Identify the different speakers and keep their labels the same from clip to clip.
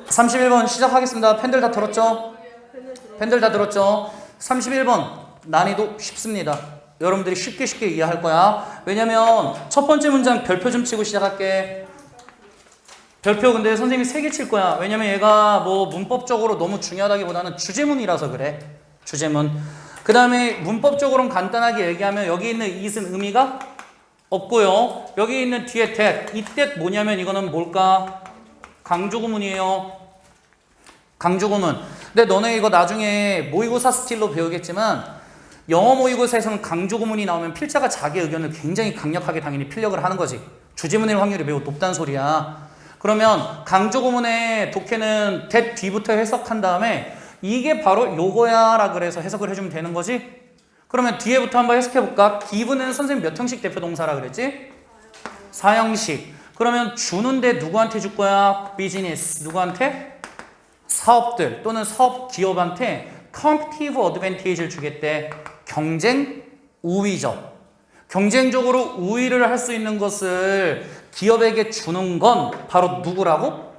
Speaker 1: 31번 시작하겠습니다. 펜들 다 들었죠? 펜들 다 들었죠? 31번 난이도 쉽습니다. 여러분들이 쉽게 이해할 거야. 왜냐면 첫 번째 문장 별표 좀 치고 시작할게. 별표 근데 선생님이 3개 칠 거야. 왜냐면 얘가 뭐 문법적으로 너무 중요하다기보다는 주제문이라서 그래. 주제문. 그 다음에 문법적으로는 간단하게 얘기하면 여기 있는 it은 의미가 없고요. 여기 있는 뒤에 that, 이 that 뭐냐면 이거는 뭘까? 강조구문이에요. 강조구문. 근데 너네 이거 나중에 모의고사 스틸로 배우겠지만 영어 모의고사에서는 강조구문이 나오면 필자가 자기 의견을 굉장히 강력하게 당연히 필력을 하는 거지. 주제문일 확률이 매우 높다는 소리야. 그러면 강조구문의 독해는 that 뒤부터 해석한 다음에 이게 바로 요거야 라 그래서 해석을 해주면 되는 거지. 그러면 뒤에부터 한번 해석해볼까? give는 선생님 몇 형식 대표동사라 그랬지? 4형식. 그러면 주는데 누구한테 줄 거야? 비즈니스. 누구한테? 사업들 또는 사업 기업한테 competitive advantage를 주겠대. 경쟁 우위적. 경쟁적으로 우위를 할 수 있는 것을 기업에게 주는 건 바로 누구라고?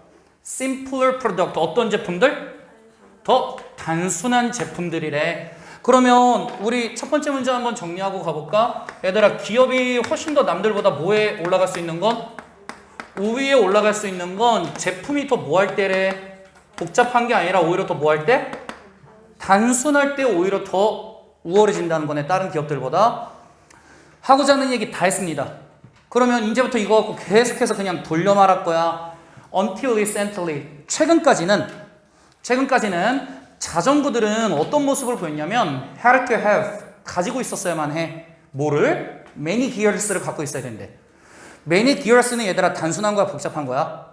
Speaker 1: simpler product. 어떤 제품들? 더 단순한 제품들이래. 그러면 우리 첫 번째 문제 한번 정리하고 가볼까? 얘들아, 기업이 훨씬 더 남들보다 뭐에 올라갈 수 있는 건? 우위에 올라갈 수 있는 건 제품이 더 뭐 할 때래? 복잡한 게 아니라 오히려 더 뭐 할 때? 단순할 때 오히려 더 우월해진다는 거네. 다른 기업들보다. 하고자 하는 얘기 다 했습니다. 그러면 이제부터 이거 갖고 계속해서 그냥 돌려 말할 거야. Until recently. 최근까지는 자전거들은 어떤 모습을 보였냐면 had to have. 가지고 있었어야만 해. 뭐를? many gears를 갖고 있어야 된대. many gears는 얘들아 단순한 거야? 복잡한 거야?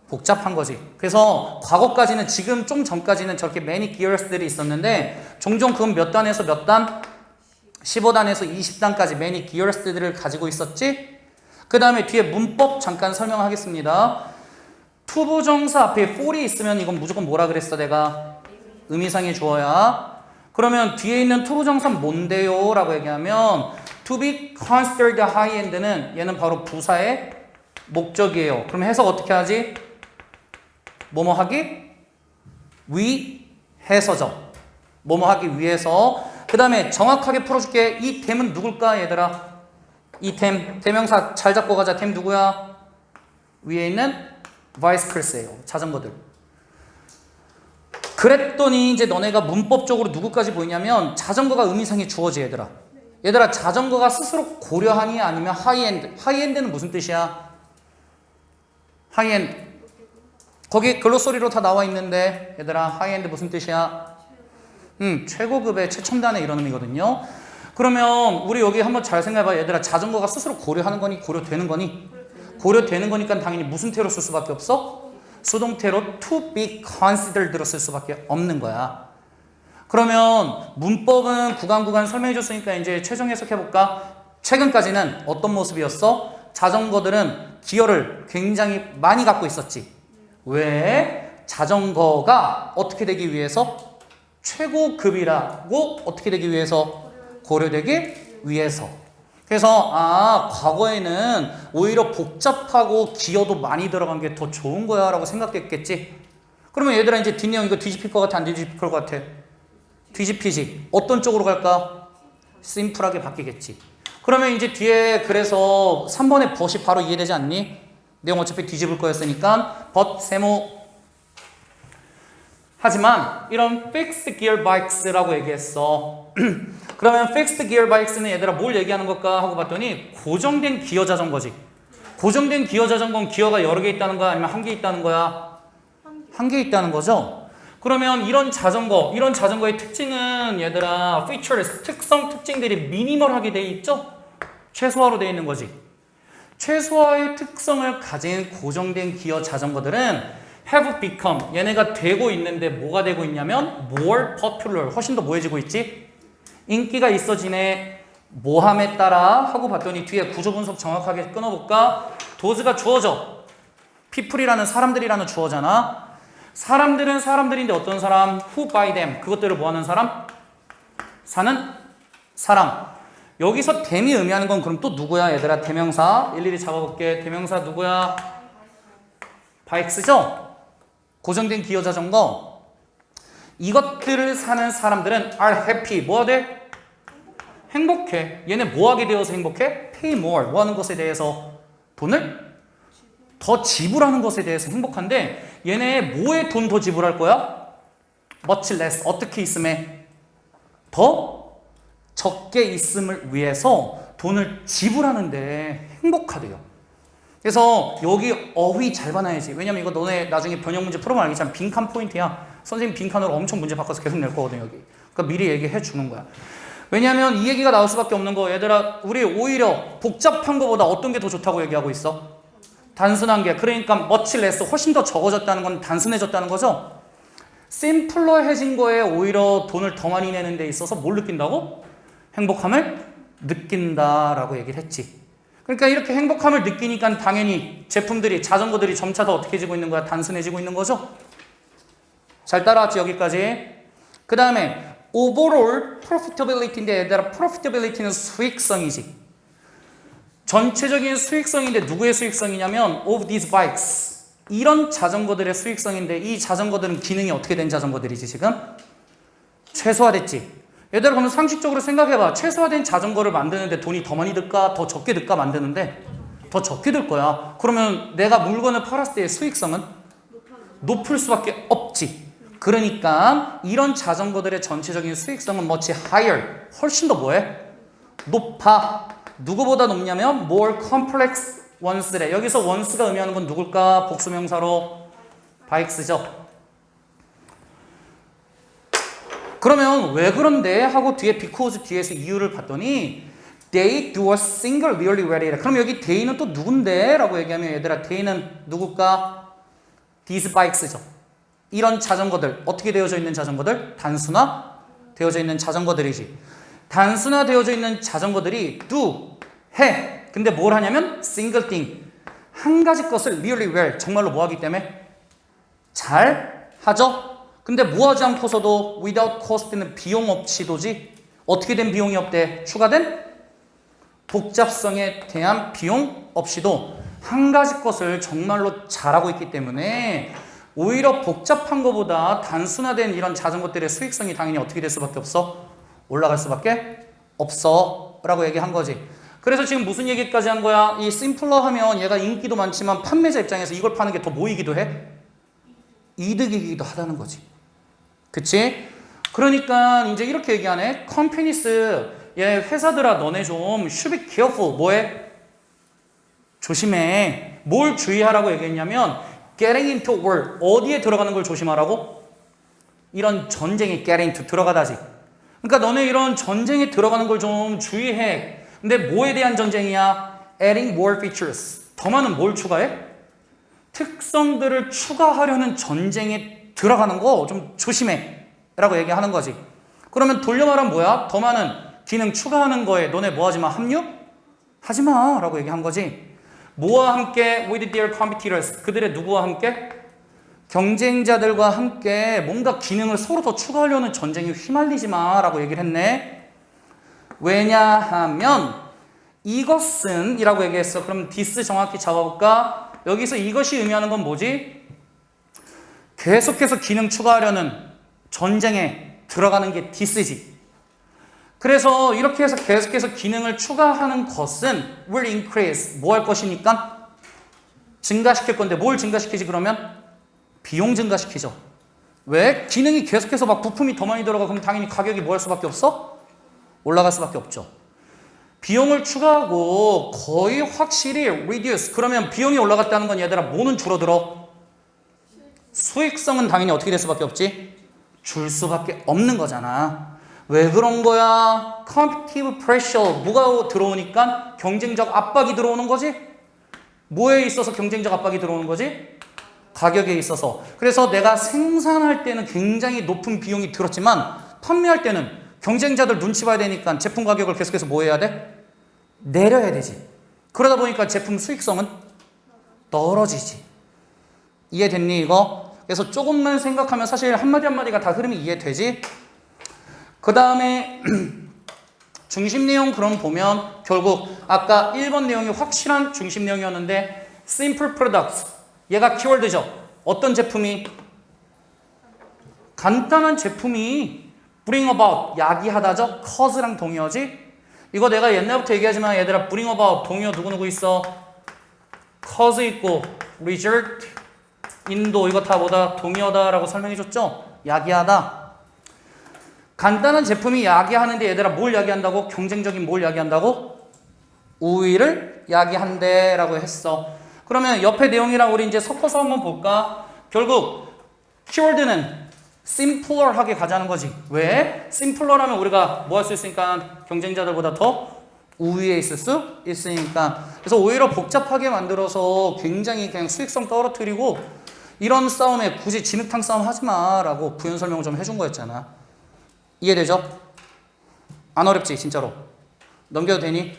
Speaker 1: 복잡한 거지. 그래서 과거까지는 지금 좀 전까지는 저렇게 many gears들이 있었는데 종종 그건 몇 단에서 몇 단? 15단에서 20단까지 many gears들을 가지고 있었지. 그 다음에 뒤에 문법 잠깐 설명하겠습니다. 투부정사 앞에 for이 있으면 이건 무조건 뭐라 그랬어 내가? 의미상의 주어야. 그러면 뒤에 있는 투부정사는 뭔데요? 라고 얘기하면 to be considered high-end는 얘는 바로 부사의 목적이에요. 그럼 해석 어떻게 하지? 뭐뭐 하기? 위해서죠. 뭐뭐 하기 위해서. 그 다음에 정확하게 풀어줄게. 이 템은 누굴까 얘들아? 이 템. 대명사 잘 잡고 가자. 템 누구야? 위에 있는 바이스클스예요. 자전거들. 그랬더니 이제 너네가 문법적으로 누구까지 보이냐면 자전거가 의미상의 주어지 얘들아. 얘들아 자전거가 스스로 고려하니 아니면 하이엔드. 하이엔드는 무슨 뜻이야? 하이엔드. 거기 글로소리로 다 나와 있는데 얘들아 하이엔드 무슨 뜻이야? 최고급의 최첨단의 이런 의미거든요. 그러면 우리 여기 한번 잘 생각해봐. 얘들아 자전거가 스스로 고려하는 거니 고려되는 거니? 고려되는 거니까 당연히 무슨 태로 쓸 수밖에 없어? 수동태로 to be considered로 쓸 수밖에 없는 거야. 그러면 문법은 구간 설명해 줬으니까 이제 최종 해석해볼까? 최근까지는 어떤 모습이었어? 자전거들은 기어를 굉장히 많이 갖고 있었지. 왜? 자전거가 어떻게 되기 위해서? 최고급이라고 어떻게 되기 위해서? 고려되기 위해서. 그래서 과거에는 오히려 복잡하고 기어도 많이 들어간 게 더 좋은 거야 라고 생각했겠지. 그러면 얘들아 이제 뒷내용 이거 뒤집힐 것 같아? 안 뒤집힐 것 같아? 뒤집히지. 어떤 쪽으로 갈까? 심플하게 바뀌겠지. 그러면 이제 뒤에 그래서 3번의 but이 바로 이해되지 않니? 내용 어차피 뒤집을 거였으니까 but 세모. 하지만 이런 fixed gear bikes라고 얘기했어. 그러면 fixed gear bikes는 얘들아 뭘 얘기하는 걸까 하고 봤더니 고정된 기어 자전거지. 고정된 기어 자전거는 기어가 여러 개 있다는 거야? 아니면 한 개 있다는 거야? 한 개 있다는 거죠. 그러면 이런 자전거의 특징은 얘들아 features, 특징들이 미니멀하게 돼 있죠? 최소화로 돼 있는 거지. 최소화의 특성을 가진 고정된 기어 자전거들은 have become, 얘네가 되고 있는데 뭐가 되고 있냐면 more popular, 훨씬 더 뭐해지고 있지? 인기가 있어지네. 뭐함에 따라 하고 봤더니 뒤에 구조 분석 정확하게 끊어볼까? does가 주어져. people이라는 사람들이라는 주어잖아. 사람들은 사람들인데 어떤 사람? who by them, 그것들을 뭐하는 사람? 사는 사람. 여기서 them이 의미하는 건 그럼 또 누구야 얘들아? 대명사 일일이 잡아볼게. 대명사 누구야? bikes죠? 고정된 기여 자전거 이것들을 사는 사람들은 are happy. 뭐가 돼? 행복해. 얘네 뭐 하게 되어서 행복해? pay more. 뭐 하는 것에 대해서? 돈을 더 지불하는 것에 대해서 행복한데 얘네 뭐에 돈 더 지불할 거야? much less. 어떻게 있음에? 더 적게 있음을 위해서 돈을 지불하는데 행복하대요. 그래서 여기 어휘 잘 봐놔야지. 왜냐면 이거 너네 나중에 번역 문제 풀어보면 알겠지만 빈칸 포인트야. 선생님 빈칸으로 엄청 문제 바꿔서 계속 낼 거거든 여기. 그러니까 미리 얘기해 주는 거야. 왜냐면 이 얘기가 나올 수밖에 없는 거. 얘들아 우리 오히려 복잡한 거보다 어떤 게 더 좋다고 얘기하고 있어? 단순한 게. 그러니까 much less 훨씬 더 적어졌다는 건 단순해졌다는 거죠. 심플러해진 거에 오히려 돈을 더 많이 내는 데 있어서 뭘 느낀다고? 행복함을 느낀다라고 얘기를 했지. 그러니까 이렇게 행복함을 느끼니까 당연히 제품들이 자전거들이 점차 더 어떻게 지고 있는 거야? 단순해지고 있는 거죠. 잘 따라왔지 여기까지. 그 다음에 overall profitability인데 얘들아 profitability는 수익성이지. 전체적인 수익성인데 누구의 수익성이냐면 of these bikes. 이런 자전거들의 수익성인데 이 자전거들은 기능이 어떻게 된 자전거들이지 지금? 최소화됐지. 얘들아 그러면 상식적으로 생각해봐. 최소화된 자전거를 만드는데 돈이 더 많이 들까? 더 적게 들까? 만드는데 더 적게 들 거야. 그러면 내가 물건을 팔았을 때의 수익성은 높을 수밖에 없지. 그러니까 이런 자전거들의 전체적인 수익성은 much higher. 훨씬 더 뭐해? 높아. 누구보다 높냐면 more complex ones래. 여기서 ones가 의미하는 건 누굴까? 복수명사로 bikes죠. 그러면 왜 그런데? 하고 뒤에 because 뒤에서 이유를 봤더니 they do a single really well이래. 그럼 여기 they는 또 누군데? 라고 얘기하면 얘들아 they는 누굴까? these bikes죠. 이런 자전거들 어떻게 되어져 있는 자전거들? 단순화 되어져 있는 자전거들이지. 단순화 되어져 있는 자전거들이 do 해. 근데 뭘 하냐면 single thing 한 가지 것을 really well 정말로 뭐 하기 때문에 잘 하죠. 근데 뭐 하지 않고서도 without cost는 비용 없이도지. 어떻게 된 비용이 없대? 추가된 복잡성에 대한 비용 없이도 한 가지 것을 정말로 잘하고 있기 때문에 오히려 복잡한 것보다 단순화된 이런 자전거들의 수익성이 당연히 어떻게 될 수밖에 없어? 올라갈 수밖에 없어 라고 얘기한 거지. 그래서 지금 무슨 얘기까지 한 거야? 이 심플러 하면 얘가 인기도 많지만 판매자 입장에서 이걸 파는 게 더 뭐이기도 해? 이득이기도 하다는 거지. 그치? 그러니까 이제 이렇게 얘기하네. 컴퍼니스 얘 회사들아 너네 좀 should be careful. 뭐해? 조심해. 뭘 주의하라고 얘기했냐면 getting into war. 어디에 들어가는 걸 조심하라고? 이런 전쟁에 get into 들어가다지. 그러니까 너네 이런 전쟁에 들어가는 걸 좀 주의해. 근데 뭐에 대한 전쟁이야? adding more features. 더 많은 뭘 추가해? 특성들을 추가하려는 전쟁에 들어가는 거 좀 조심해 라고 얘기하는 거지. 그러면 돌려 말하면 뭐야? 더 많은 기능 추가하는 거에 너네 뭐 하지마? 합류? 하지마 라고 얘기한 거지. 뭐와 함께? with their competitors. 그들의 누구와 함께? 경쟁자들과 함께 뭔가 기능을 서로 더 추가하려는 전쟁에 휘말리지 마 라고 얘기를 했네. 왜냐하면 이것은 이라고 얘기했어. 그럼 this 정확히 잡아볼까? 여기서 이것이 의미하는 건 뭐지? 계속해서 기능 추가하려는 전쟁에 들어가는 게 this지. 그래서 이렇게 해서 계속해서 기능을 추가하는 것은 will increase. 뭐 할 것이니까? 증가시킬 건데 뭘 증가시키지 그러면? 비용 증가시키죠. 왜? 기능이 계속해서 막 부품이 더 많이 들어가. 그럼 당연히 가격이 뭐 할 수밖에 없어? 올라갈 수밖에 없죠. 비용을 추가하고 거의 확실히 reduce. 그러면 비용이 올라갔다는 건 얘들아 뭐는 줄어들어? 수익성은 당연히 어떻게 될 수밖에 없지? 줄 수밖에 없는 거잖아. 왜 그런 거야? competitive pressure. 뭐가 들어오니까? 경쟁적 압박이 들어오는 거지? 뭐에 있어서 경쟁적 압박이 들어오는 거지? 가격에 있어서. 그래서 내가 생산할 때는 굉장히 높은 비용이 들었지만 판매할 때는 경쟁자들 눈치 봐야 되니까 제품 가격을 계속해서 뭐 해야 돼? 내려야 되지. 그러다 보니까 제품 수익성은 떨어지지. 이해됐니 이거? 그래서 조금만 생각하면 사실 한마디 한마디가 다 흐름이 이해되지? 그 다음에 중심 내용 그럼 보면 결국 아까 1번 내용이 확실한 중심 내용이었는데 simple products. 얘가 키워드죠. 어떤 제품이? 간단한 제품이 bring about 야기하다죠. cause랑 동의어지. 이거 내가 옛날부터 얘기하지만 얘들아 bring about 동의어 누구누구 있어? cause 있고 result 인도 이거 다 뭐다? 동의어다라고 설명해줬죠? 야기하다. 간단한 제품이 야기하는데 얘들아 뭘 야기한다고? 경쟁적인 뭘 야기한다고? 우위를 야기한대 라고 했어. 그러면 옆에 내용이랑 우리 이제 섞어서 한번 볼까? 결국 키워드는 simpler하게 가자는 거지. 왜? simpler하면 우리가 뭐 할 수 있으니까 경쟁자들보다 더 우위에 있을 수 있으니까. 그래서 오히려 복잡하게 만들어서 굉장히 그냥 수익성 떨어뜨리고 이런 싸움에 굳이 진흙탕 싸움 하지 마라고 부연 설명을 좀 해준 거였잖아. 이해되죠? 안 어렵지 진짜로. 넘겨도 되니?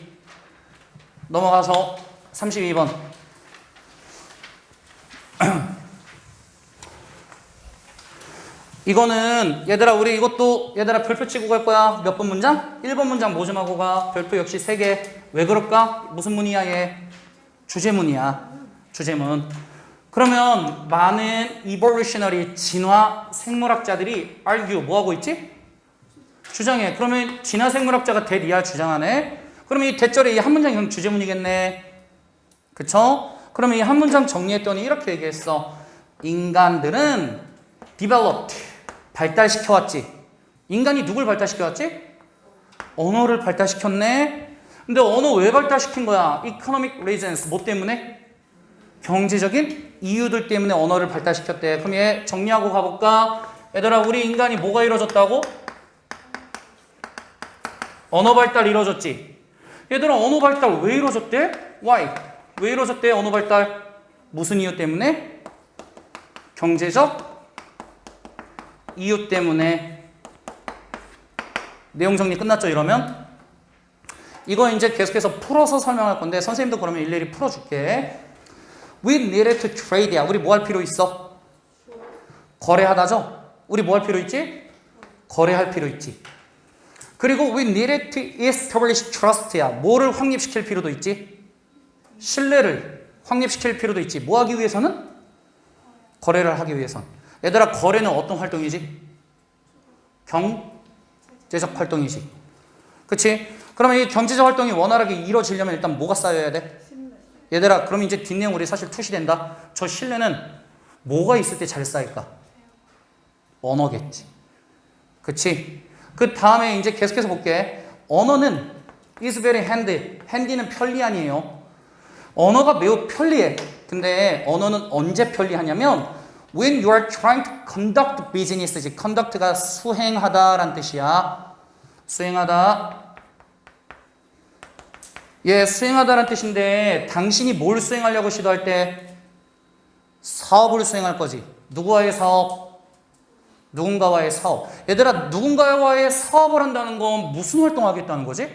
Speaker 1: 넘어가서 32번. 이거는 얘들아 우리 이것도 얘들아 별표 치고 갈 거야. 몇 번 문장? 1번 문장 뭐 좀 하고 가. 별표 역시 3개. 왜 그럴까? 무슨 문이야 얘? 주제문이야. 주제문. 그러면 많은 evolutionary 진화 생물학자들이 argue 뭐 하고 있지? 주장해. 그러면 진화 생물학자가 대리아 주장하네. 그러면 이 대절에 이 한 문장이 그럼 주제문이겠네. 그쵸? 그러면 이 한 문장 정리했더니 이렇게 얘기했어. 인간들은 developed 발달시켜왔지. 인간이 누굴 발달시켜왔지? 언어를 발달시켰네. 근데 언어 왜 발달시킨 거야? economic reasons 뭐 때문에? 경제적인 이유들 때문에 언어를 발달시켰대. 그럼 얘 정리하고 가볼까? 얘들아 우리 인간이 뭐가 이루어졌다고? 언어 발달 이루어졌지. 얘들아 언어 발달 왜 이루어졌대? Why? 왜 이루어졌대 언어 발달? 무슨 이유 때문에? 경제적 이유 때문에. 내용 정리 끝났죠 이러면? 이거 이제 계속해서 풀어서 설명할 건데 선생님도 그러면 일일이 풀어줄게. We needed to trade야. 우리 뭐 할 필요 있어? 거래하다죠? 우리 뭐 할 필요 있지? 거래할 필요 있지. 그리고 we needed to establish trust야. 뭐를 확립시킬 필요도 있지? 신뢰를 확립시킬 필요도 있지. 뭐 하기 위해서는? 거래를 하기 위해선. 얘들아 거래는 어떤 활동이지? 경제적 활동이지. 그치? 그러면 이 경제적 활동이 원활하게 이루어지려면 일단 뭐가 쌓여야 돼? 얘들아 그럼 이제 뒷내용 우리 사실 투시된다. 저 신뢰는 뭐가 있을 때 잘 쌓일까? 언어겠지. 그치? 그 다음에 이제 계속해서 볼게. 언어는 is very handy. handy는 편리한이에요. 언어가 매우 편리해. 근데 언어는 언제 편리하냐면 when you are trying to conduct business지. conduct가 수행하다라는 뜻이야. 수행하다. 예, 수행하다라는 뜻인데 당신이 뭘 수행하려고 시도할 때? 사업을 수행할 거지. 누구와의 사업? 누군가와의 사업. 얘들아 누군가와의 사업을 한다는 건 무슨 활동하겠다는 거지?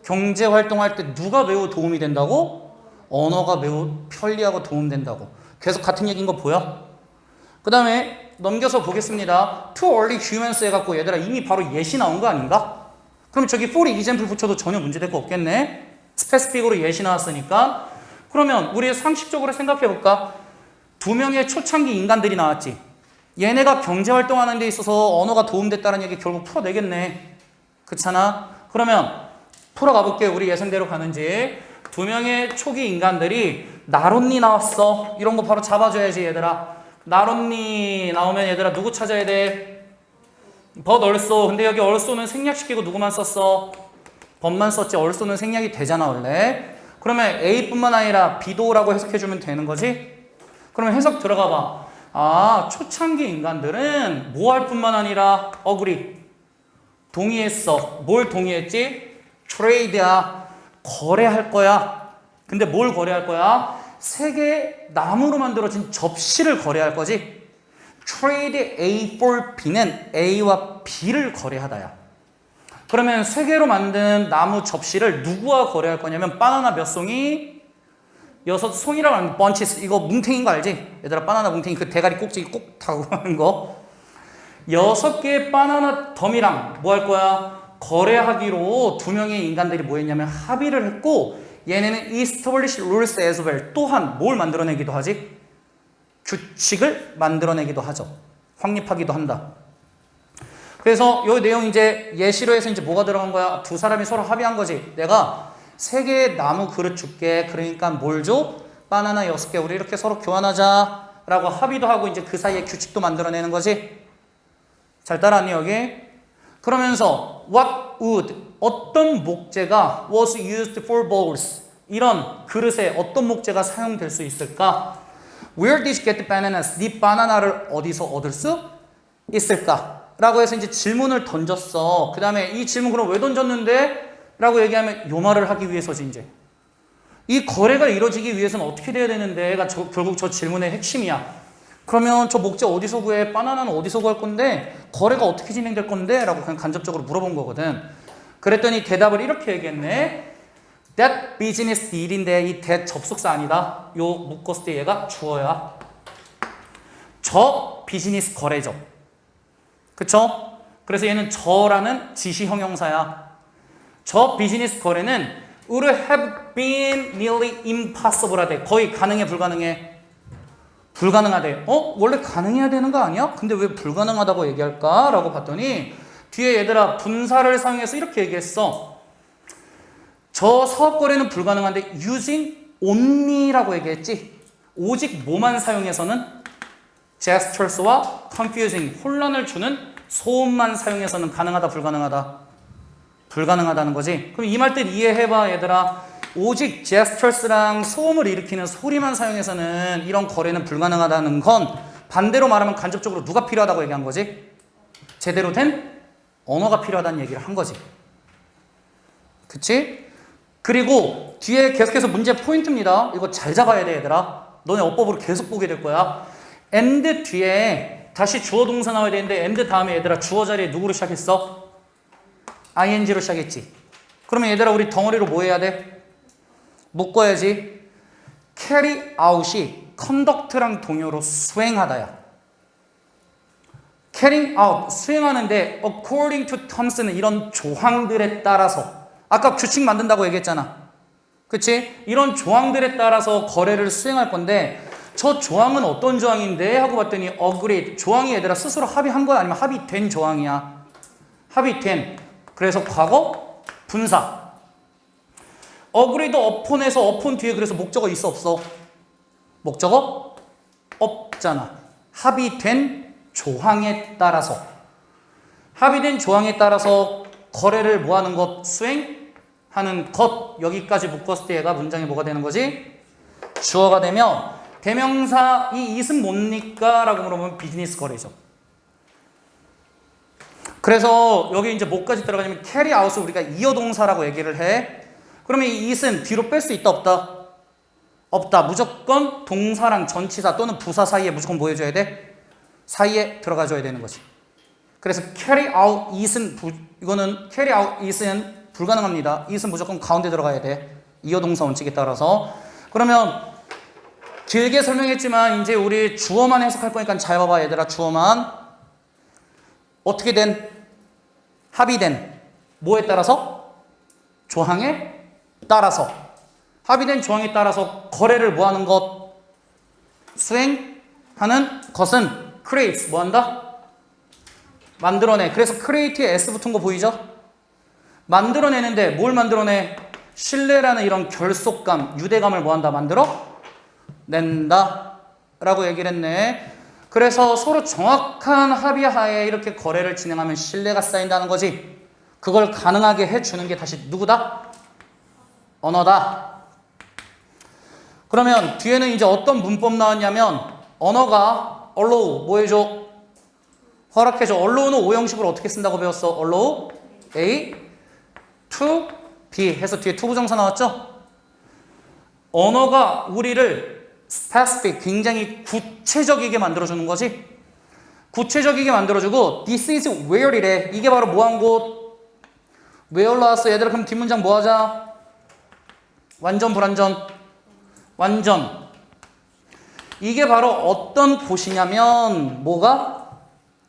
Speaker 1: 경제 활동할 때 누가 매우 도움이 된다고? 언어가 매우 편리하고 도움된다고. 계속 같은 얘기인 거 보여? 그 다음에 넘겨서 보겠습니다. To early humans 해갖고 얘들아 이미 바로 예시 나온 거 아닌가? 그럼 저기 for example 붙여도 전혀 문제될 거 없겠네? 스페시픽으로 예시 나왔으니까. 그러면 우리 상식적으로 생각해볼까? 2명의 초창기 인간들이 나왔지. 얘네가 경제활동하는 데 있어서 언어가 도움됐다는 얘기 결국 풀어내겠네. 그렇잖아? 그러면 풀어가볼게. 우리 예상대로 가는지. 2명의 초기 인간들이 나론니 나왔어. 이런 거 바로 잡아줘야지 얘들아. 나론니 나오면 얘들아 누구 찾아야 돼? 벗 얼쏘. 근데 여기 얼쏘는 생략시키고 누구만 썼어? 법만 썼지. 얼쏘는 생략이 되잖아 원래. 그러면 A뿐만 아니라 B도라고 해석해주면 되는 거지? 그러면 해석 들어가 봐. 아, 초창기 인간들은 뭐 할 뿐만 아니라 agree. 동의했어. 뭘 동의했지? trade야. 거래할 거야. 근데 뭘 거래할 거야? 세 개의 나무로 만들어진 접시를 거래할 거지. trade A for B는 A와 B를 거래하다야. 그러면 세 개로 만든 나무 접시를 누구와 거래할 거냐면 바나나 몇 송이? 6송이라고 하는 번치스. 이거 뭉탱이인 거 알지? 얘들아 바나나 뭉탱이 그 대가리 꼭지기 꼭 타고 하는 거. 6개의 바나나 덤이랑 뭐 할 거야? 거래하기로 2명의 인간들이 뭐 했냐면 합의를 했고 얘네는 establish rules as well. 또한 뭘 만들어내기도 하지? 규칙을 만들어내기도 하죠. 확립하기도 한다. 그래서 요 내용 이제 예시로해서 이제 뭐가 들어간 거야? 두 사람이 서로 합의한 거지. 내가 3개의 나무 그릇 줄게. 그러니까 뭘 줘? 바나나 6개. 우리 이렇게 서로 교환하자. 라고 합의도 하고 이제 그 사이에 규칙도 만들어내는 거지. 잘 따라왔니 여기? 그러면서 what would 어떤 목재가 was used for bowls 이런 그릇에 어떤 목재가 사용될 수 있을까? Where did you get the bananas? 네 바나나를 어디서 얻을 수 있을까? 라고 해서 이제 질문을 던졌어. 그 다음에 이 질문 그럼 왜 던졌는데? 라고 얘기하면 요 말을 하기 위해서지 이제. 이 거래가 이루어지기 위해서는 어떻게 돼야 되는데가 결국 저 질문의 핵심이야. 그러면 저 목재 어디서 구해? 바나나는 어디서 구할 건데? 거래가 어떻게 진행될 건데? 라고 그냥 간접적으로 물어본 거거든. 그랬더니 대답을 이렇게 얘기했네. That business deal인데 이 that 접속사 아니다. 요 묶었을 때 얘가 주어야. 저 비즈니스 거래죠. 그쵸? 그래서 얘는 저라는 지시 형용사야. 저 비즈니스 거래는 would have been nearly impossible 하대. 거의 가능해 불가능해? 불가능하대. 원래 가능해야 되는 거 아니야? 근데 왜 불가능하다고 얘기할까? 라고 봤더니 뒤에 얘들아 분사를 사용해서 이렇게 얘기했어. 저 사업 거래는 불가능한데 using only라고 얘기했지. 오직 뭐만 사용해서는 gestures와 confusing 혼란을 주는 소음만 사용해서는 가능하다 불가능하다? 불가능하다는 거지. 그럼 이 말들 이해해봐 얘들아. 오직 gestures랑 소음을 일으키는 소리만 사용해서는 이런 거래는 불가능하다는 건 반대로 말하면 간접적으로 누가 필요하다고 얘기한 거지? 제대로 된 언어가 필요하다는 얘기를 한 거지. 그치? 그리고 뒤에 계속해서 문제 포인트입니다. 이거 잘 잡아야 돼 얘들아. 너네 어법으로 계속 보게 될 거야. and 뒤에 다시 주어 동사 나와야 되는데 and 다음에 얘들아 주어 자리에 누구로 시작했어? ing로 시작했지. 그러면 얘들아 우리 덩어리로 뭐 해야 돼? 묶어야지. carry out이 conduct랑 동요로 수행하다야. carrying out 수행하는데 according to terms는 이런 조항들에 따라서 아까 규칙 만든다고 얘기했잖아. 그치? 이런 조항들에 따라서 거래를 수행할 건데 저 조항은 어떤 조항인데? 하고 봤더니 agreed. 조항이 얘들아 스스로 합의한 거야? 아니면 합의된 조항이야? 합의된. 그래서 과거 분사. agreed upon에서 upon 뒤에 그래서 목적어 있어 없어? 목적어 없잖아. 합의된 조항에 따라서. 합의된 조항에 따라서 거래를 뭐하는 것? 수행하는 것. 여기까지 묶었을 때 얘가 문장이 뭐가 되는 거지? 주어가 되면 대명사 이 it은 뭡니까? 라고 물어보면 비즈니스 거래죠. 그래서 여기 이제 뭐까지 들어가냐면 carry out을 우리가 이어동사라고 얘기를 해. 그러면 이 it은 뒤로 뺄 수 있다 없다? 없다. 무조건 동사랑 전치사 또는 부사 사이에 무조건 뭐 해줘야 돼? 사이에 들어가줘야 되는 거지. 그래서 carry out it은 이거는 carry out it은 불가능합니다. it은 무조건 가운데 들어가야 돼. 이어동사 원칙에 따라서. 그러면 길게 설명했지만 이제 우리 주어만 해석할 거니까 잘 봐봐 얘들아. 주어만 어떻게 된? 합의된 뭐에 따라서? 조항에 따라서. 합의된 조항에 따라서 거래를 뭐하는 것? 수행하는 것은 creates 뭐한다? 만들어내. 그래서 create에 s 붙은 거 보이죠? 만들어내는데 뭘 만들어내? 신뢰라는 이런 결속감, 유대감을 뭐한다? 만들어? 낸다 라고 얘기를 했네. 그래서 서로 정확한 합의하에 이렇게 거래를 진행하면 신뢰가 쌓인다는 거지. 그걸 가능하게 해주는 게 다시 누구다? 언어다. 그러면 뒤에는 이제 어떤 문법 나왔냐면 언어가 allow 뭐 해줘? 허락해줘. allow는 오형식으로 어떻게 쓴다고 배웠어? allow A to B 해서 뒤에 to 부정사 나왔죠? 언어가 우리를 specific, 굉장히 구체적이게 만들어주는 거지. 구체적이게 만들어주고 this is where이래. 이게 바로 뭐한 곳? where 나왔어. 얘들아 그럼 뒷문장 뭐 하자? 완전 불완전? 완전. 이게 바로 어떤 곳이냐면 뭐가?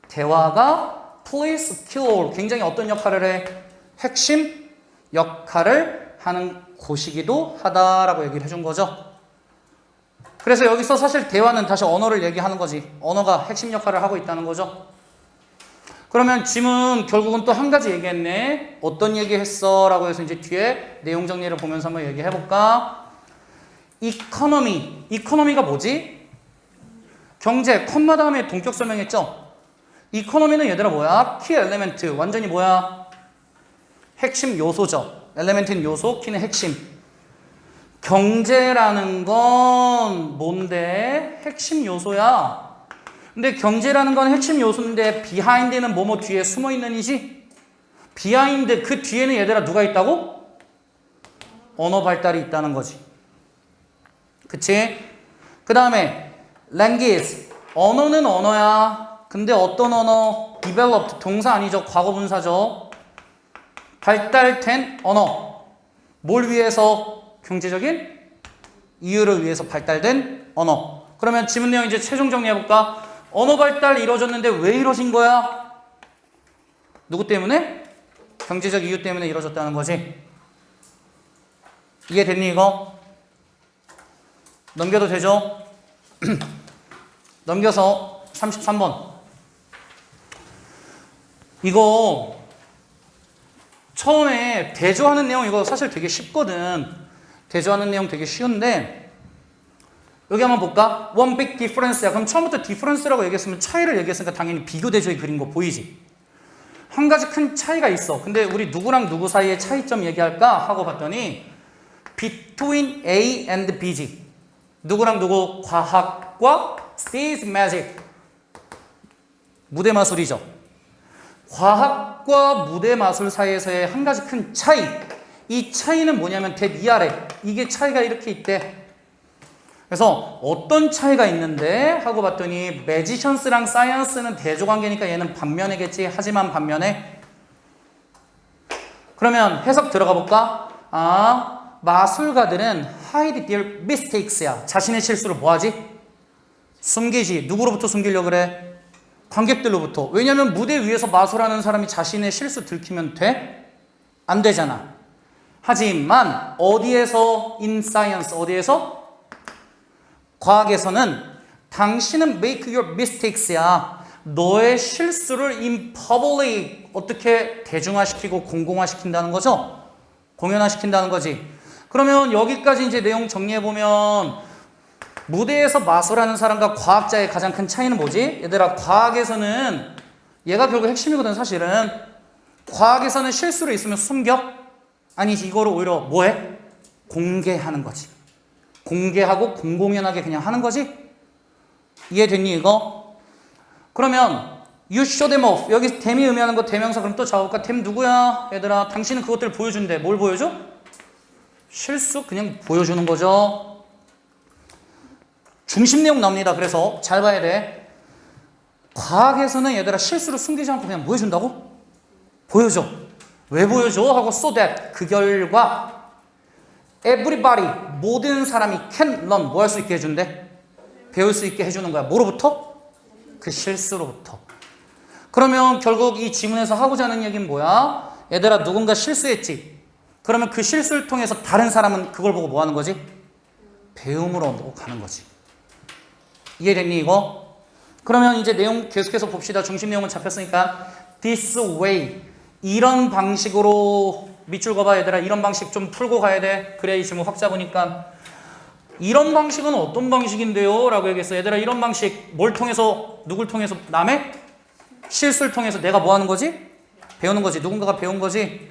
Speaker 1: 대화가 plays key role. 굉장히 어떤 역할을 해? 핵심 역할을 하는 곳이기도 하다라고 얘기를 해준 거죠. 그래서 여기서 사실 대화는 다시 언어를 얘기하는 거지. 언어가 핵심 역할을 하고 있다는 거죠. 그러면 지문 결국은 또 한 가지 얘기했네. 어떤 얘기했어? 라고 해서 이제 뒤에 내용 정리를 보면서 한번 얘기해볼까? 이코노미. 이코노미가 뭐지? 경제, 컴마 다음에 동격 설명했죠? 이코노미는 얘들아 뭐야? 키 엘레멘트. 완전히 뭐야? 핵심 요소죠. 엘레멘트는 요소, 키는 핵심. 경제라는 건 뭔데? 핵심 요소야. 근데 경제라는 건 핵심 요소인데 비하인드는 뭐뭐 뒤에 숨어있는 이지? 비하인드 그 뒤에는 얘들아 누가 있다고? 언어 발달이 있다는 거지. 그치? 그 다음에 language. 언어는 언어야. 근데 어떤 언어? developed. 동사 아니죠. 과거분사죠. 발달된 언어. 뭘 위해서? 경제적인 이유를 위해서 발달된 언어. 그러면 지문 내용 이제 최종 정리해볼까? 언어 발달 이루어졌는데 왜 이루어진 거야? 누구 때문에? 경제적 이유 때문에 이루어졌다는 거지. 이해됐니 이거? 넘겨도 되죠? 넘겨서 33번. 이거 처음에 대조하는 내용 이거 사실 되게 쉽거든. 대조하는 내용 되게 쉬운데 여기 한번 볼까? One big difference야. 그럼 처음부터 difference라고 얘기했으면 차이를 얘기했으니까 당연히 비교 대조의 그린 거 보이지? 한 가지 큰 차이가 있어. 근데 우리 누구랑 누구 사이에 차이점 얘기할까? 하고 봤더니 between A and B지. 누구랑 누구? 과학과 stage magic. 무대 마술이죠. 과학과 무대 마술 사이에서의 한 가지 큰 차이. 이 차이는 뭐냐면 대 위아래. 이게 차이가 이렇게 있대. 그래서 어떤 차이가 있는데 하고 봤더니 매지션스랑 사이언스는 대조관계니까 얘는 반면이겠지. 하지만 반면에 그러면 해석 들어가 볼까? 마술가들은 hide their mistakes야. 자신의 실수를 뭐하지? 숨기지. 누구로부터 숨기려고 그래? 관객들로부터. 왜냐면 무대 위에서 마술하는 사람이 자신의 실수 들키면 돼? 안 되잖아. 하지만 어디에서? in science. 어디에서? 과학에서는 당신은 make your mistakes야. 너의 실수를 in public 어떻게 대중화시키고 공공화시킨다는 거죠? 공연화시킨다는 거지. 그러면 여기까지 이제 내용 정리해보면 무대에서 마술하는 사람과 과학자의 가장 큰 차이는 뭐지? 얘들아 과학에서는 얘가 결국 핵심이거든 사실은. 과학에서는 실수를 있으면 숨겨? 아니지 이거를 오히려 뭐해? 공개하는 거지. 공개하고 공공연하게 그냥 하는 거지? 이해됐니 이거? 그러면 you show them off. 여기 them이 의미하는 거 대명사 그럼 또 잡을까? them 누구야? 얘들아 당신은 그것들을 보여준대. 뭘 보여줘? 실수 그냥 보여주는 거죠. 중심 내용 나옵니다. 그래서 잘 봐야 돼. 과학에서는 얘들아 실수를 숨기지 않고 그냥 보여준다고? 보여줘. 왜 보여줘? 하고 so that 그 결과 everybody 모든 사람이 can learn 뭐 할 수 있게 해준대? 배울 수 있게 해주는 거야. 뭐로부터? 그 실수로부터. 그러면 결국 이 지문에서 하고자 하는 얘기는 뭐야? 얘들아 누군가 실수했지. 그러면 그 실수를 통해서 다른 사람은 그걸 보고 뭐 하는 거지? 배움으로 가는 거지. 이해됐니 이거? 그러면 이제 내용 계속해서 봅시다. 중심 내용은 잡혔으니까 this way 이런 방식으로 밑줄 그어봐 얘들아. 이런 방식 좀 풀고 가야 돼. 그래 이 지문 확 잡으니까. 이런 방식은 어떤 방식인데요? 라고 얘기했어. 얘들아 이런 방식 뭘 통해서 누굴 통해서 남의 실수를 통해서 내가 뭐 하는 거지? 배우는 거지. 누군가가 배운 거지.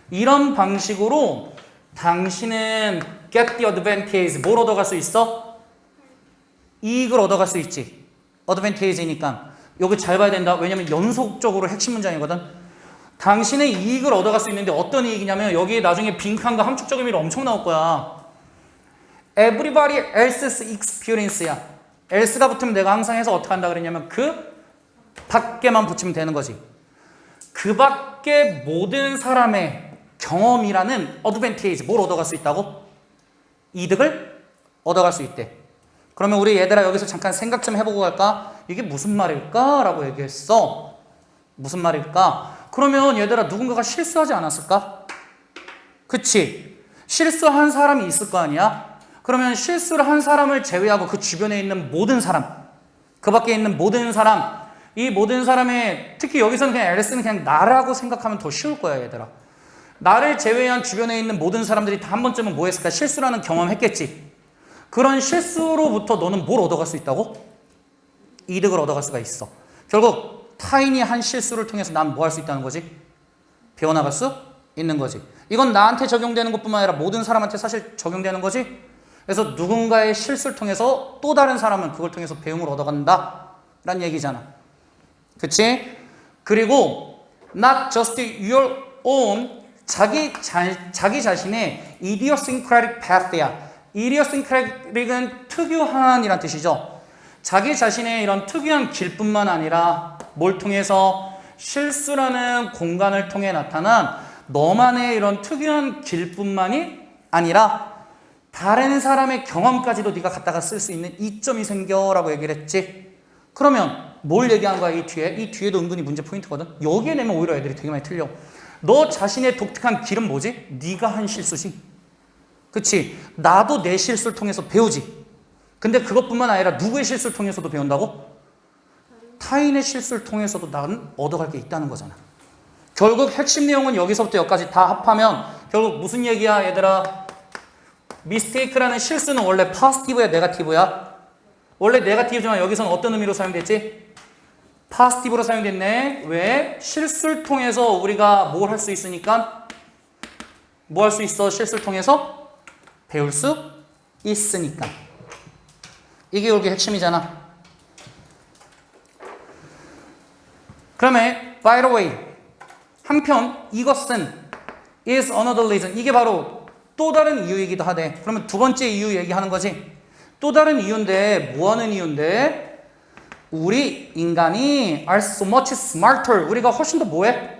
Speaker 1: 이런 방식으로 당신은 get the advantage 뭘 얻어갈 수 있어? 이익을 얻어갈 수 있지. advantage니까 여기 잘 봐야 된다. 왜냐면 연속적으로 핵심 문장이거든. 당신의 이익을 얻어갈 수 있는데 어떤 이익이냐면 여기에 나중에 빈칸과 함축적 의미로 엄청 나올 거야. Everybody else's experience야. else가 붙으면 내가 항상 해서 어떻게 한다 그랬냐면 그 밖에만 붙이면 되는 거지. 그 밖에 모든 사람의 경험이라는 advantage 뭘 얻어갈 수 있다고? 이득을 얻어갈 수 있대. 그러면 우리 얘들아 여기서 잠깐 생각 좀 해보고 갈까? 이게 무슨 말일까? 라고 얘기했어. 무슨 말일까? 그러면 얘들아 누군가가 실수하지 않았을까? 그치? 실수한 사람이 있을 거 아니야? 그러면 실수를 한 사람을 제외하고 그 주변에 있는 모든 사람, 그 밖에 있는 모든 사람, 이 모든 사람의, 특히 여기서는 그냥 앨리스는 그냥 나라고 생각하면 더 쉬울 거야, 얘들아. 나를 제외한 주변에 있는 모든 사람들이 다 한 번쯤은 뭐 했을까? 실수라는 경험했겠지. 그런 실수로부터 너는 뭘 얻어갈 수 있다고? 이득을 얻어갈 수가 있어. 결국 타인이 한 실수를 통해서 난 뭐 할 수 있다는 거지? 배워나갈 수 있는 거지. 이건 나한테 적용되는 것뿐만 아니라 모든 사람한테 사실 적용되는 거지. 그래서 누군가의 실수를 통해서 또 다른 사람은 그걸 통해서 배움을 얻어간다 라는 얘기잖아. 그치? 그리고 not just your own, 자기 자신의 idiosyncratic path야. idiosyncratic은 특유한이란 뜻이죠. 자기 자신의 이런 특유한 길뿐만 아니라 뭘 통해서? 실수라는 공간을 통해 나타난 너만의 이런 특유한 길뿐만이 아니라 다른 사람의 경험까지도 네가 갖다가 쓸 수 있는 이점이 생겨라고 얘기를 했지. 그러면 뭘 얘기하는 거야, 이 뒤에? 이 뒤에도 은근히 문제 포인트거든. 여기에 내면 오히려 애들이 되게 많이 틀려. 너 자신의 독특한 길은 뭐지? 네가 한 실수지. 그치? 나도 내 실수를 통해서 배우지. 근데 그것뿐만 아니라 누구의 실수를 통해서도 배운다고? 타인의 실수를 통해서도 나는 얻어갈 게 있다는 거잖아. 결국 핵심 내용은 여기서부터 여기까지 다 합하면 결국 무슨 얘기야, 얘들아? 미스테이크라는 실수는 원래 포지티브야, 네거티브야? 원래 네거티브지만 여기서는 어떤 의미로 사용됐지? 포지티브로 사용됐네. 왜? 실수를 통해서 우리가 뭘 할 수 있으니까? 뭐 할 수 있어? 실수를 통해서? 배울 수 있으니까. 이게 여기 핵심이잖아. 그러면 by the way, 한편 이것은 is another reason, 이게 바로 또 다른 이유이기도 하대. 그러면 두 번째 이유 얘기하는 거지. 또 다른 이유인데 뭐 하는 이유인데? 우리 인간이 are so much smarter, 우리가 훨씬 더 뭐해?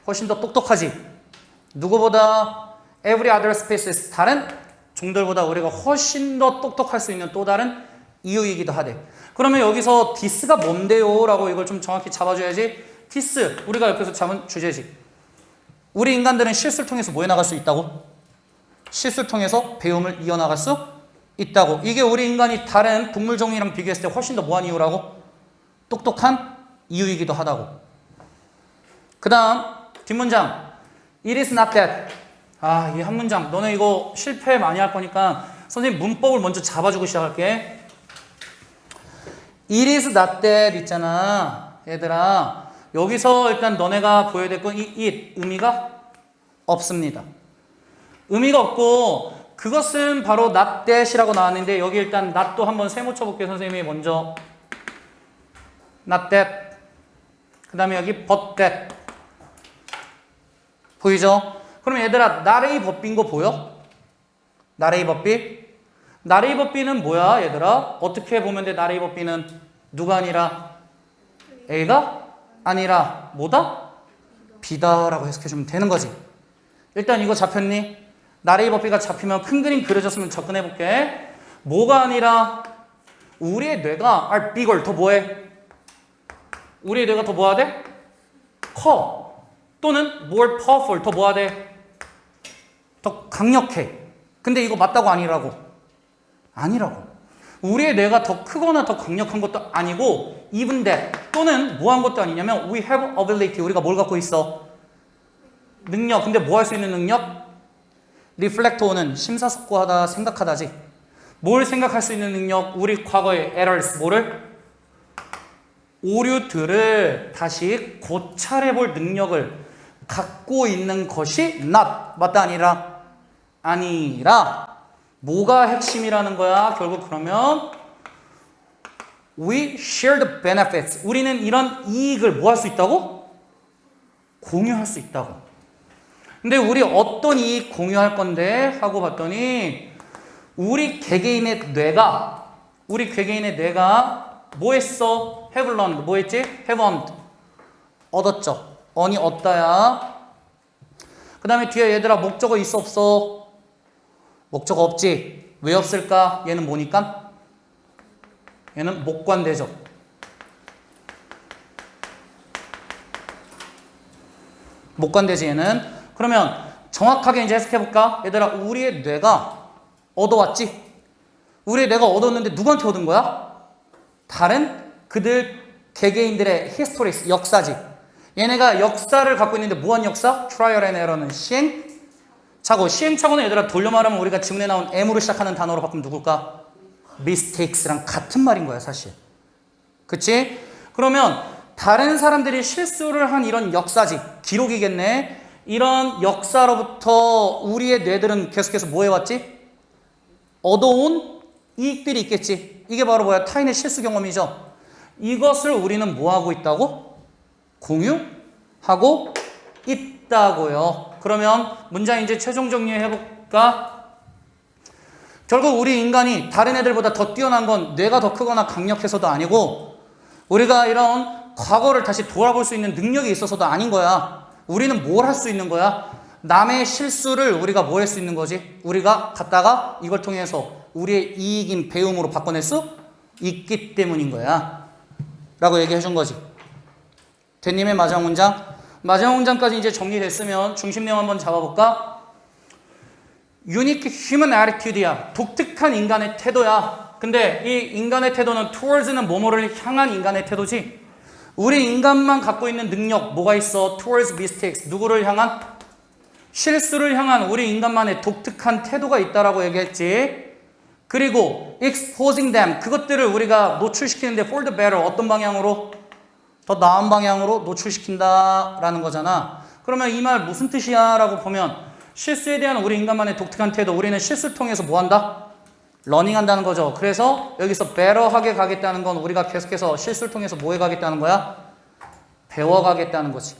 Speaker 1: 훨씬 더 똑똑하지. 누구보다? every other species, 다른 종들보다 우리가 훨씬 더 똑똑할 수 있는 또 다른 이유이기도 하대. 그러면 여기서 this가 뭔데요? 라고 이걸 좀 정확히 잡아줘야지. this, 우리가 옆에서 잡은 주제지. 우리 인간들은 실수를 통해서 뭐 해나갈 수 있다고? 실수를 통해서 배움을 이어나갈 수 있다고. 이게 우리 인간이 다른 동물 종이랑 비교했을 때 훨씬 더 뭐한 이유라고? 똑똑한 이유이기도 하다고. 그 다음 뒷문장 It is not that. 아, 이 한 문장 너네 이거 실패 많이 할 거니까 선생님 문법을 먼저 잡아주고 시작할게. It is not that 있잖아. 얘들아, 여기서 일단 너네가 보여야 될 건 이 it, 의미가 없습니다. 의미가 없고 그것은 바로 not that이라고 나왔는데 여기 일단 not도 한번 세모 쳐볼게요. 선생님이 먼저 not that, 그 다음에 여기 but that 보이죠? 그럼 얘들아, 나레이 법비인 거 보여? 나레이 법비? 나레이 법비는 뭐야 얘들아? 어떻게 보면 돼? 나레이 법비는 누가 아니라? A가 아니라 뭐다? B다라고 해석해주면 되는 거지. 일단 이거 잡혔니? 나레이 법비가 잡히면 큰 그림 그려졌으면 접근해볼게. 뭐가 아니라? 우리의 뇌가 are bigger, 더 뭐해? 우리의 뇌가 더 뭐가 돼? 커. 또는 more powerful, 더 뭐가 돼? 더 강력해. 근데 이거 맞다고 아니라고? 아니라고. 우리의 뇌가 더 크거나 더 강력한 것도 아니고 even that, 또는 뭐 한 것도 아니냐면 we have ability, 우리가 뭘 갖고 있어? 능력. 근데 뭐 할 수 있는 능력? reflect는 심사숙고하다, 생각하다지. 뭘 생각할 수 있는 능력? 우리 과거의 errors, 뭐를? 오류들을 다시 고찰해볼 능력을 갖고 있는 것이 not, 맞다 아니라? 아니라 뭐가 핵심이라는 거야? 결국 그러면 we share the benefits, 우리는 이런 이익을 뭐 할 수 있다고? 공유할 수 있다고. 근데 우리 어떤 이익 공유할 건데? 하고 봤더니 우리 개개인의 뇌가 뭐 했어? have learned, 뭐 했지? have earned, 얻었죠. 언이 얻다야. 그 다음에 뒤에 얘들아 목적어 있어 없어? 목적어 없지. 왜 없을까? 얘는 뭐니까? 얘는 목관대죠. 목관대지 얘는. 그러면 정확하게 이제 해석해볼까? 얘들아, 우리의 뇌가 얻어왔지? 우리의 뇌가 얻었는데 누구한테 얻은 거야? 다른 그들 개개인들의 히스토리스, 역사지. 얘네가 역사를 갖고 있는데 무한 역사? 트라이얼 앤 에러는 시행착오. 시행착오는 얘들아 돌려 말하면 우리가 지문에 나온 M으로 시작하는 단어로 바꾸면 누굴까? mistakes랑 같은 말인 거야 사실. 그치? 그러면 다른 사람들이 실수를 한 이런 역사지, 기록이겠네. 이런 역사로부터 우리의 뇌들은 계속해서 뭐 해왔지? 얻어온 이익들이 있겠지. 이게 바로 뭐야? 타인의 실수 경험이죠. 이것을 우리는 뭐 하고 있다고? 공유하고 있다고요. 그러면 문장 이제 최종 정리해볼까? 결국 우리 인간이 다른 애들보다 더 뛰어난 건 뇌가 더 크거나 강력해서도 아니고 우리가 이런 과거를 다시 돌아볼 수 있는 능력이 있어서도 아닌 거야. 우리는 뭘 할 수 있는 거야? 남의 실수를 우리가 뭐 할 수 있는 거지? 우리가 갖다가 이걸 통해서 우리의 이익인 배움으로 바꿔낼 수 있기 때문인 거야. 라고 얘기해 준 거지. 대님의 마지막 문장. 마지막 문장까지 이제 정리됐으면 중심 내용 한번 잡아볼까? Unique human attitude야. 독특한 인간의 태도야. 근데 이 인간의 태도는 towards는 뭐뭐를 향한 인간의 태도지. 우리 인간만 갖고 있는 능력 뭐가 있어? towards mistakes. 누구를 향한? 실수를 향한 우리 인간만의 독특한 태도가 있다라고 얘기했지. 그리고 exposing them. 그것들을 우리가 노출시키는데 for the better. 어떤 방향으로? 더 나은 방향으로 노출시킨다라는 거잖아. 그러면 이 말 무슨 뜻이야? 라고 보면 실수에 대한 우리 인간만의 독특한 태도. 우리는 실수를 통해서 뭐 한다? 러닝한다는 거죠. 그래서 여기서 better하게 가겠다는 건 우리가 계속해서 실수를 통해서 뭐 해가겠다는 거야? 배워가겠다는 거지.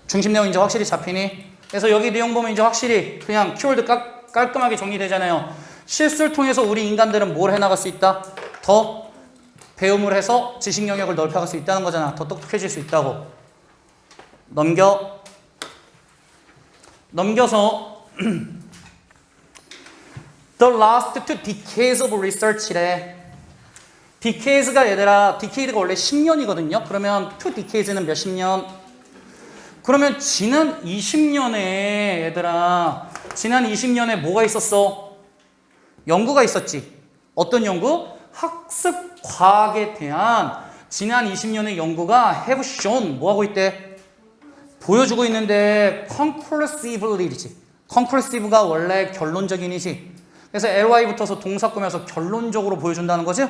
Speaker 1: 중심 내용 이제 확실히 잡히니? 그래서 여기 내용 보면 이제 확실히 그냥 키워드 깔끔하게 정리되잖아요. 실수를 통해서 우리 인간들은 뭘 해나갈 수 있다? 더 배움을 해서 지식 영역을 넓혀갈 수 있다는 거잖아. 더 똑똑해질 수 있다고. 넘겨서 The last two decades of research래. decades가 얘들아, decade가 원래 10년이거든요. 그러면 two decades는 몇십 년? 그러면 지난 20년에 얘들아, 지난 20년에 뭐가 있었어? 연구가 있었지. 어떤 연구? 학습 과학에 대한 지난 20년의 연구가 have shown 뭐 하고 있대? 보여주고 있는데 conclusively지. conclusive가 원래 결론적인이지. 그래서 ly 붙어서 동사 꾸며서 결론적으로 보여준다는 거지?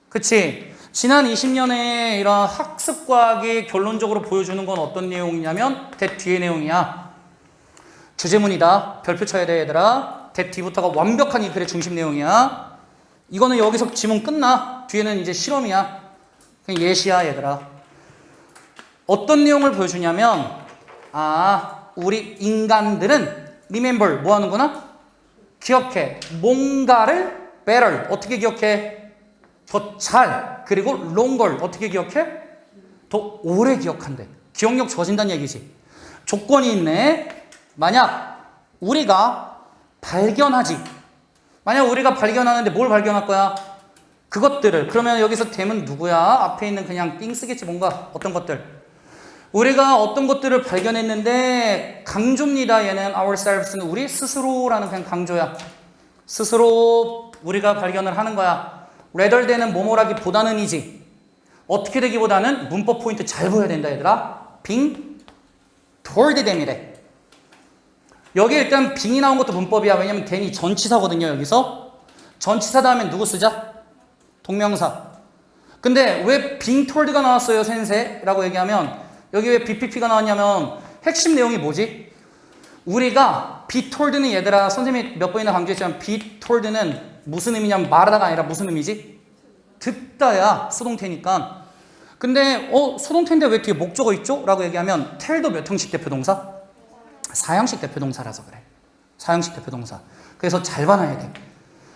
Speaker 1: 그치? 지난 20년에 이런 학습 과학이 결론적으로 보여주는 건 어떤 내용이냐면 that 뒤의 내용이야. 주제문이다. 별표 쳐야 돼 얘들아. that 뒤부터가 완벽한 이 글의 중심 내용이야. 이거는 여기서 지문 끝나. 뒤에는 이제 실험이야. 그냥 예시야 얘들아. 어떤 내용을 보여주냐면 우리 인간들은 remember 뭐 하는구나? 기억해. 뭔가를 better 어떻게 기억해? 더 잘 그리고 longer 어떻게 기억해? 더 오래 기억한대. 기억력 좋아진다는 얘기지. 조건이 있네. 만약 우리가 발견하지. 만약 우리가 발견하는데 뭘 발견할 거야? 그것들을. 그러면 여기서 댐은 누구야? 앞에 있는 그냥 띵 쓰겠지 뭔가 어떤 것들. 우리가 어떤 것들을 발견했는데 강조입니다. 얘는 ourselves는 우리 스스로라는 그냥 강조야. 스스로 우리가 발견을 하는 거야. rather than은 뭐뭐라기보다는이지. 어떻게 되기보다는 문법 포인트 잘 보여야 된다 얘들아. being told them이래. 여기 일단 being이 나온 것도 문법이야. 왜냐면 then이 전치사거든요. 여기서 전치사 다음엔 누구 쓰자? 동명사. 근데 왜 being told가 나왔어요 센세라고 얘기하면 여기 왜 BPP가 나왔냐면 핵심 내용이 뭐지? 우리가 be told는 얘들아 선생님이 몇 번이나 강조했지만 be told는 무슨 의미냐면 말하다가 아니라 무슨 의미지? 듣다야. 수동태니까. 근데 수동태인데 왜 뒤에 목적어 있죠? 라고 얘기하면 tell도 몇 형식 대표동사? 4형식 대표동사라서 그래. 4형식 대표동사. 그래서 잘 봐놔야 돼.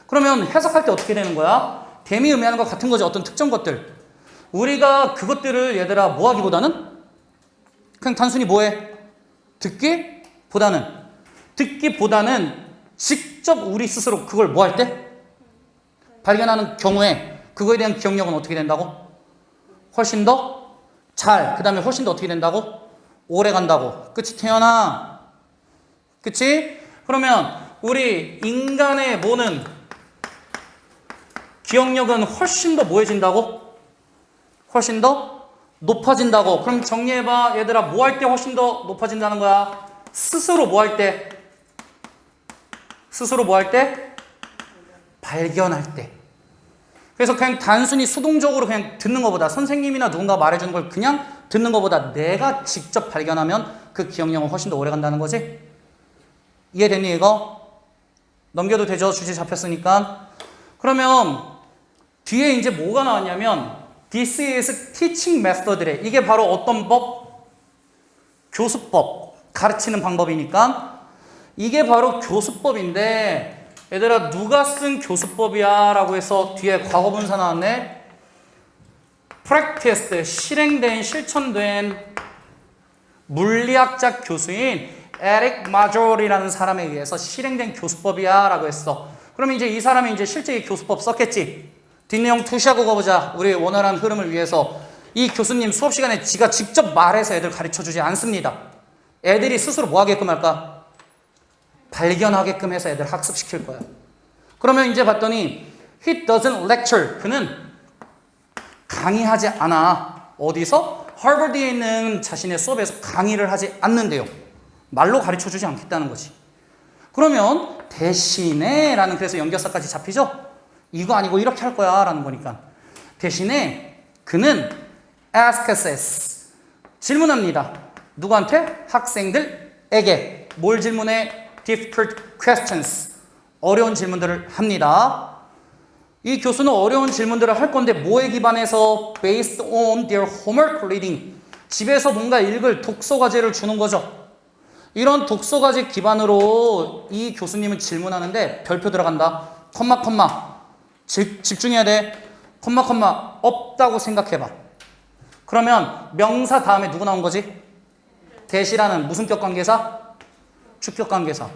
Speaker 1: 그러면 해석할 때 어떻게 되는 거야? 댐이 의미하는 것 같은 거지. 어떤 특정 것들. 우리가 그것들을 얘들아 뭐 하기보다는 그냥 단순히 뭐해? 듣기보다는 직접 우리 스스로 그걸 뭐 할 때? 발견하는 경우에 그거에 대한 기억력은 어떻게 된다고? 훨씬 더 잘. 그 다음에 훨씬 더 어떻게 된다고? 오래 간다고. 그치 태연아? 그치? 그러면 우리 인간의 뭐는 기억력은 훨씬 더 뭐해진다고? 훨씬 더 높아진다고. 그럼 정리해봐. 얘들아, 뭐 할 때 훨씬 더 높아진다는 거야? 스스로 뭐 할 때? 스스로 뭐 할 때? 발견할 때. 그래서 그냥 단순히 수동적으로 그냥 듣는 것보다, 선생님이나 누군가 말해주는 걸 그냥 듣는 것보다 내가 직접 발견하면 그 기억력은 훨씬 더 오래 간다는 거지? 이해됐니 이거? 넘겨도 되죠? 주제 잡혔으니까. 그러면 뒤에 이제 뭐가 나왔냐면 This is teaching method래. 이게 바로 어떤 법? 교수법. 가르치는 방법이니까 이게 바로 교수법인데, 얘들아 누가 쓴 교수법이야? 라고 해서 뒤에 과거분사 나왔네. practiced, 실행된, 실천된 물리학자 교수인 에릭 마졸이라는 사람에 의해서 실행된 교수법이야 라고 했어. 그럼 이제 이 사람이 이제 실제 이 교수법 썼겠지. 뒷내용 투시하고 가보자. 우리 원활한 흐름을 위해서. 이 교수님 수업 시간에 지가 직접 말해서 애들 가르쳐주지 않습니다. 애들이 스스로 뭐 하게끔 할까? 발견하게끔 해서 애들 학습시킬 거야. 그러면 이제 봤더니 he doesn't lecture. 그는 강의하지 않아. 어디서? 하버드에 있는 자신의 수업에서 강의를 하지 않는데요. 말로 가르쳐주지 않겠다는 거지. 그러면 대신에 라는, 그래서 연결사까지 잡히죠? 이거 아니고 이렇게 할 거야 라는 거니까. 대신에 그는 asks, 질문합니다. 누구한테? 학생들에게. 뭘 질문해? difficult questions, 어려운 질문들을 합니다. 이 교수는 어려운 질문들을 할 건데 뭐에 기반해서? based on their homework reading, 집에서 뭔가 읽을 독서 과제를 주는 거죠. 이런 독서 과제 기반으로 이 교수님은 질문하는데 별표 들어간다. 컴마 집중해야 돼. 컴마 없다고 생각해봐. 그러면 명사 다음에 누구 나온 거지? 대시라는 무슨 격관계사? 주격관계사.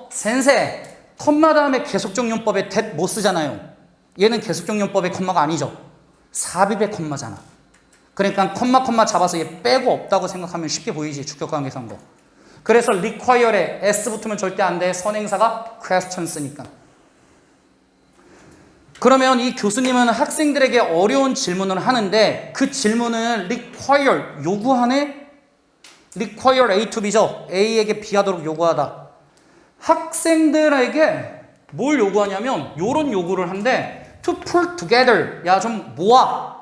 Speaker 1: 센세, 컴마 다음에 계속적용법에 that 못 쓰잖아요. 얘는 계속적용법의 컴마가 아니죠. 삽입의 컴마잖아. 그러니까 컴마 잡아서 얘 빼고 없다고 생각하면 쉽게 보이지, 주격관계사인 거. 그래서 require에 s 붙으면 절대 안 돼. 선행사가 questions니까. 그러면 이 교수님은 학생들에게 어려운 질문을 하는데 그 질문은 require, 요구하네? require A to B죠. A에게 B하도록 요구하다. 학생들에게 뭘 요구하냐면 요런 요구를 한대. to pull together. 야, 좀 모아.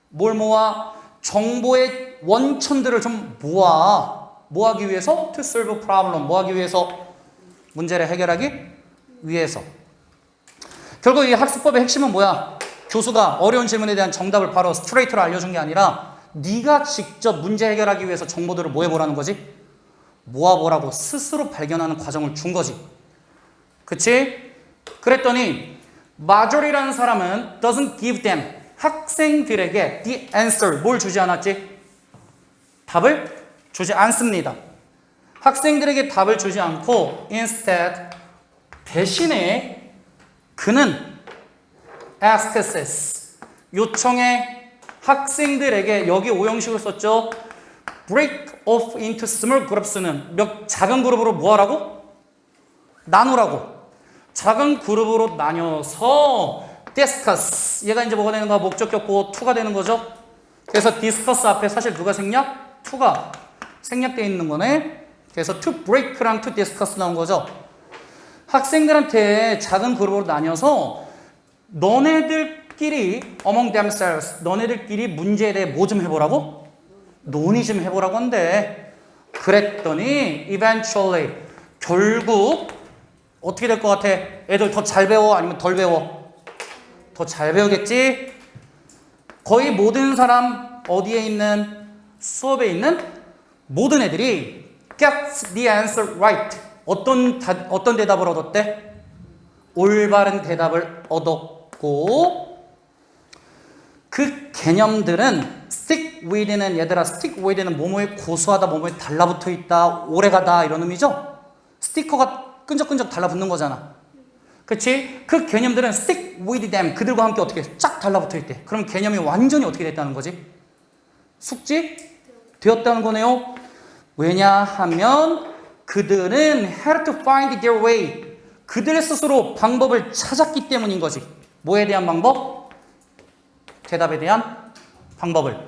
Speaker 1: 뭘 모아? 정보의 원천들을 좀 모아. 뭐 하기 위해서? to solve a problem. 뭐 하기 위해서? 문제를 해결하기 위해서. 결국 이 학습법의 핵심은 뭐야? 교수가 어려운 질문에 대한 정답을 바로 스트레이트로 알려준 게 아니라 네가 직접 문제 해결하기 위해서 정보들을 뭐 해보라는 거지? 모아보라고 스스로 발견하는 과정을 준 거지. 그치? 그랬더니 마졸이라는 사람은 doesn't give them, 학생들에게 the answer, 뭘 주지 않았지? 답을 주지 않습니다. 학생들에게 답을 주지 않고 instead, 대신에 그는 asks, 요청해 학생들에게, 여기 오형식을 썼죠. break off into small groups는 몇 작은 그룹으로 뭐 하라고? 나누라고. 작은 그룹으로 나뉘어서 discuss, 얘가 이제 뭐가 되는 거야? 목적격 to가 되는 거죠. 그래서 discuss 앞에 사실 누가 생략? to가 생략되어 있는 거네. 그래서 to break랑 to discuss 나온 거죠. 학생들한테 작은 그룹으로 나뉘어서 너네들끼리 among themselves, 너네들끼리 문제에 대해 뭐 좀 해보라고? 논의 좀 해보라고 한대. 그랬더니 eventually, 결국 어떻게 될 것 같아? 애들 더 잘 배워? 아니면 덜 배워? 더 잘 배우겠지? 거의 모든 사람, 어디에 있는, 수업에 있는 모든 애들이 get the answer right. 어떤 대답을 얻었대? 올바른 대답을 얻었고, 그 개념들은 stick with는, 얘들아 stick with는 뭐뭐에 고수하다, 뭐뭐에 달라붙어 있다, 오래가다 이런 의미죠? 스티커가 끈적끈적 달라붙는 거잖아. 그치? 그 개념들은 stick with them, 그들과 함께 어떻게 쫙 달라붙어 있대. 그럼 개념이 완전히 어떻게 됐다는 거지? 숙지 되었다는 거네요. 왜냐하면 그들은 had to find their way, 그들 스스로 방법을 찾았기 때문인 거지. 뭐에 대한 방법? 대답에 대한 방법을.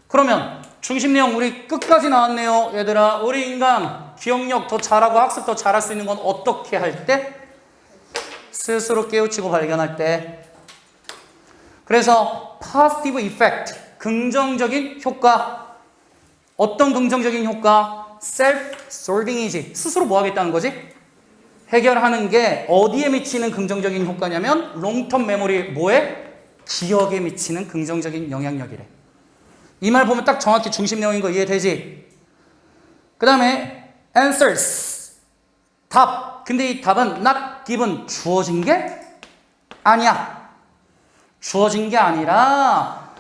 Speaker 1: 그러면 중심 내용 우리 끝까지 나왔네요. 얘들아, 우리 인간 기억력 더 잘하고 학습 더 잘할 수 있는 건 어떻게 할 때? 스스로 깨우치고 발견할 때. 그래서 positive effect, 긍정적인 효과. 어떤 긍정적인 효과? self-solving이지. 스스로 뭐 하겠다는 거지? 해결하는 게 어디에 미치는 긍정적인 효과냐면 long-term memory, 뭐에? 기억에 미치는 긍정적인 영향력이래. 이 말 보면 딱 정확히 중심 내용인 거 이해되지? 그 다음에 answers, 답. 근데 이 답은 not given, 주어진 게 아니야. 주어진 게 아니라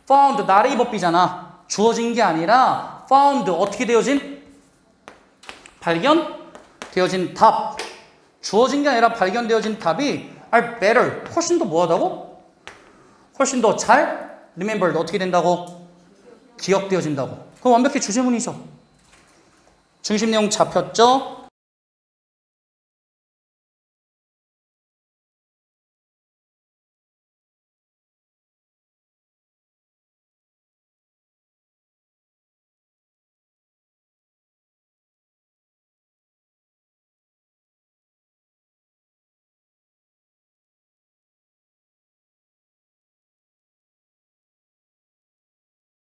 Speaker 1: found, 나레이 법비잖아. 주어진 게 아니라 found, 어떻게 되어진? 발견되어진 답. 주어진 게 아니라 발견되어진 답이 are better, 훨씬 더 뭐하다고? 훨씬 더 잘 remembered, 어떻게 된다고? 기억되어진다고. 그럼 완벽히 주제문이죠. 중심 내용 잡혔죠?